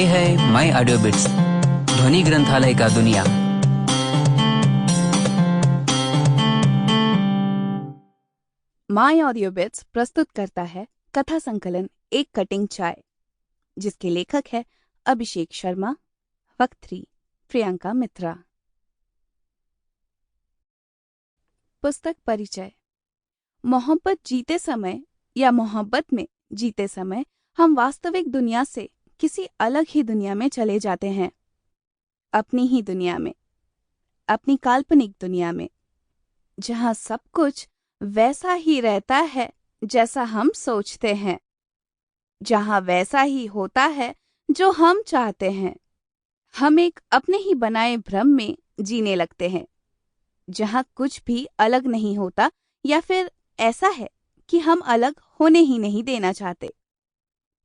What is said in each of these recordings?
ये है माई audio bits, ध्वनि ग्रंथालय का दुनिया। माई ऑडियो बिट्स प्रस्तुत करता है कथा संकलन एक कटिंग चाय, जिसके लेखक है अभिषेक शर्मा, वक्त्री प्रियंका मित्रा। पुस्तक परिचय। मोहब्बत जीते समय या मोहब्बत में जीते समय हम वास्तविक दुनिया से किसी अलग ही दुनिया में चले जाते हैं, अपनी ही दुनिया में, अपनी काल्पनिक दुनिया में, जहां सब कुछ वैसा ही रहता है जैसा हम सोचते हैं, जहां वैसा ही होता है जो हम चाहते हैं। हम एक अपने ही बनाए भ्रम में जीने लगते हैं, जहां कुछ भी अलग नहीं होता, या फिर ऐसा है कि हम अलग होने ही नहीं देना चाहते।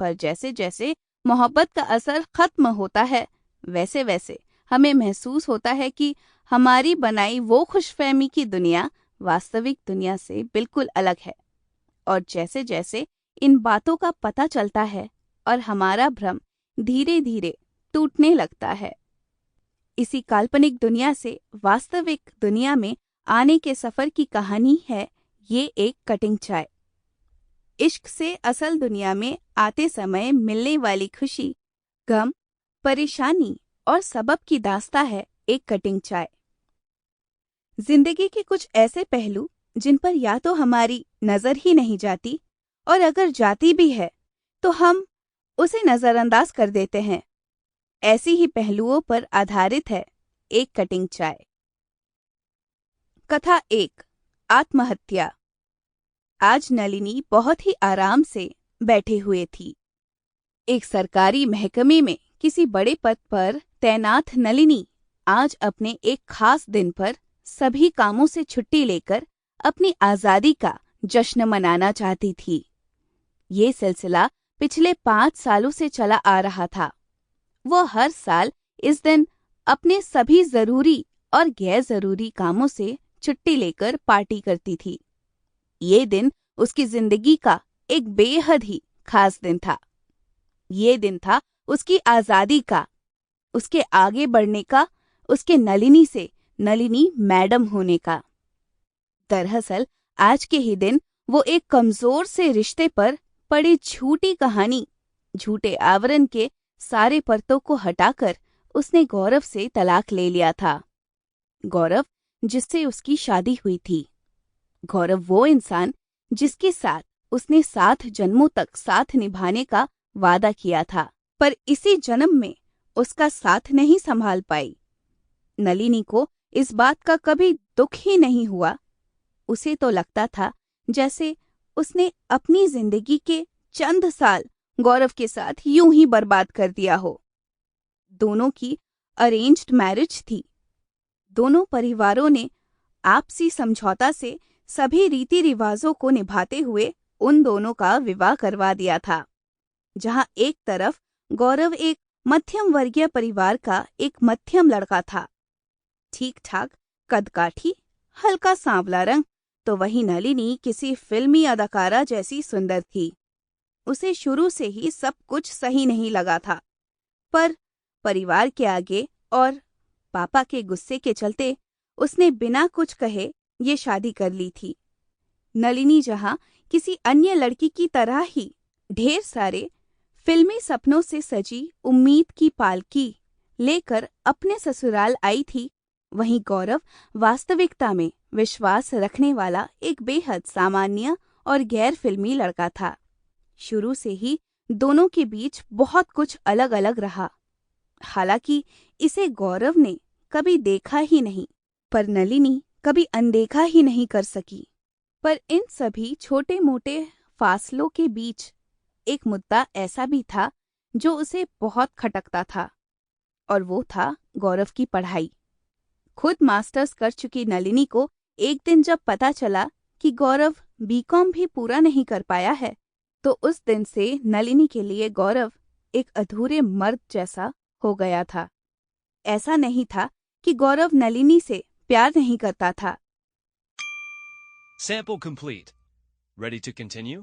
पर जैसे जैसे मोहब्बत का असर खत्म होता है, वैसे वैसे हमें महसूस होता है कि हमारी बनाई वो खुशफहमी की दुनिया वास्तविक दुनिया से बिल्कुल अलग है। और जैसे जैसे इन बातों का पता चलता है और हमारा भ्रम धीरे धीरे टूटने लगता है। इसी काल्पनिक दुनिया से वास्तविक दुनिया में आने के सफर की कहानी है ये एक कटिंग चाय। इश्क से असल दुनिया में आते समय मिलने वाली खुशी, गम, परेशानी और सबब की दास्तां है एक कटिंग चाय। जिंदगी के कुछ ऐसे पहलू जिन पर या तो हमारी नजर ही नहीं जाती, और अगर जाती भी है तो हम उसे नजरअंदाज कर देते हैं। ऐसी ही पहलुओं पर आधारित है एक कटिंग चाय। कथा 1, आत्महत्या। आज नलिनी बहुत ही आराम से बैठे हुए थी। एक सरकारी महकमे में किसी बड़े पद पर तैनात नलिनी आज अपने एक खास दिन पर सभी कामों से छुट्टी लेकर अपनी आजादी का जश्न मनाना चाहती थी। ये सिलसिला पिछले 5 सालों से चला आ रहा था। वो हर साल इस दिन अपने सभी जरूरी और गैर जरूरी कामों से छुट्टी लेकर पार्टी करती थी। ये दिन उसकी जिंदगी का एक बेहद ही खास दिन था। ये दिन था उसकी आजादी का, उसके आगे बढ़ने का, उसके नलिनी से नलिनी मैडम होने का। दरअसल आज के ही दिन वो एक कमजोर से रिश्ते पर पड़ी झूठी कहानी, झूठे आवरण के सारे परतों को हटाकर उसने गौरव से तलाक ले लिया था। गौरव जिससे उसकी शादी हुई थी। गौरव वो इंसान जिसके साथ उसने 7 जन्मों तक साथ निभाने का वादा किया था, पर इसी जन्म में उसका साथ नहीं संभाल पाई। नलिनी को इस बात का कभी दुख ही नहीं हुआ। उसे तो लगता था जैसे उसने अपनी जिंदगी के चंद साल गौरव के साथ यूं ही बर्बाद कर दिया हो। दोनों की अरेंज्ड मैरिज थी। दोनों परिवारों ने आपसी समझौता से सभी रीति रिवाजों को निभाते हुए उन दोनों का विवाह करवा दिया था। जहां एक तरफ गौरव एक मध्यम वर्गीय परिवार का एक मध्यम लड़का था, ठीक ठाक कदकाठी, हल्का सांवला रंग, तो वहीं नलिनी किसी फिल्मी अदाकारा जैसी सुंदर थी। उसे शुरू से ही सब कुछ सही नहीं लगा था, पर परिवार के आगे और पापा के गुस्से के चलते उसने बिना कुछ कहे ये शादी कर ली थी। नलिनी जहां किसी अन्य लड़की की तरह ही ढेर सारे फिल्मी सपनों से सजी उम्मीद की पालकी लेकर अपने ससुराल आई थी, वहीं गौरव वास्तविकता में विश्वास रखने वाला एक बेहद सामान्य और गैर फिल्मी लड़का था। शुरू से ही दोनों के बीच बहुत कुछ अलग अलग रहा। हालांकि इसे गौरव ने कभी देखा ही नहीं, पर नलिनी कभी अनदेखा ही नहीं कर सकी। पर इन सभी छोटे मोटे फासलों के बीच एक मुद्दा ऐसा भी था जो उसे बहुत खटकता था, और वो था गौरव की पढ़ाई। खुद मास्टर्स कर चुकी नलिनी को एक दिन जब पता चला कि गौरव बीकॉम भी पूरा नहीं कर पाया है, तो उस दिन से नलिनी के लिए गौरव एक अधूरे मर्द जैसा हो गया था। ऐसा नहीं था कि गौरव नलिनी से प्यार नहीं करता था। Sample complete. Ready to continue?